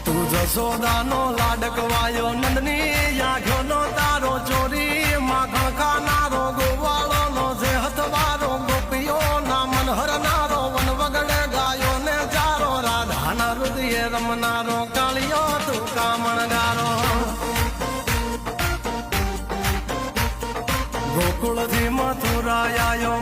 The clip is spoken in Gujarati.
તું જશોદાનો લાડકવાયો નંદની આંખોનો તારો ચોરી માખણ ખાનારો ગોવાળોનો જે હથવારો ગોપીઓ ના મન હરનારો વન વગડે ગાયો ને જારો રાધાના હૃદયે રમનારો કાળિયો તું કામણગારો ગોકુળથી મથુરા આયો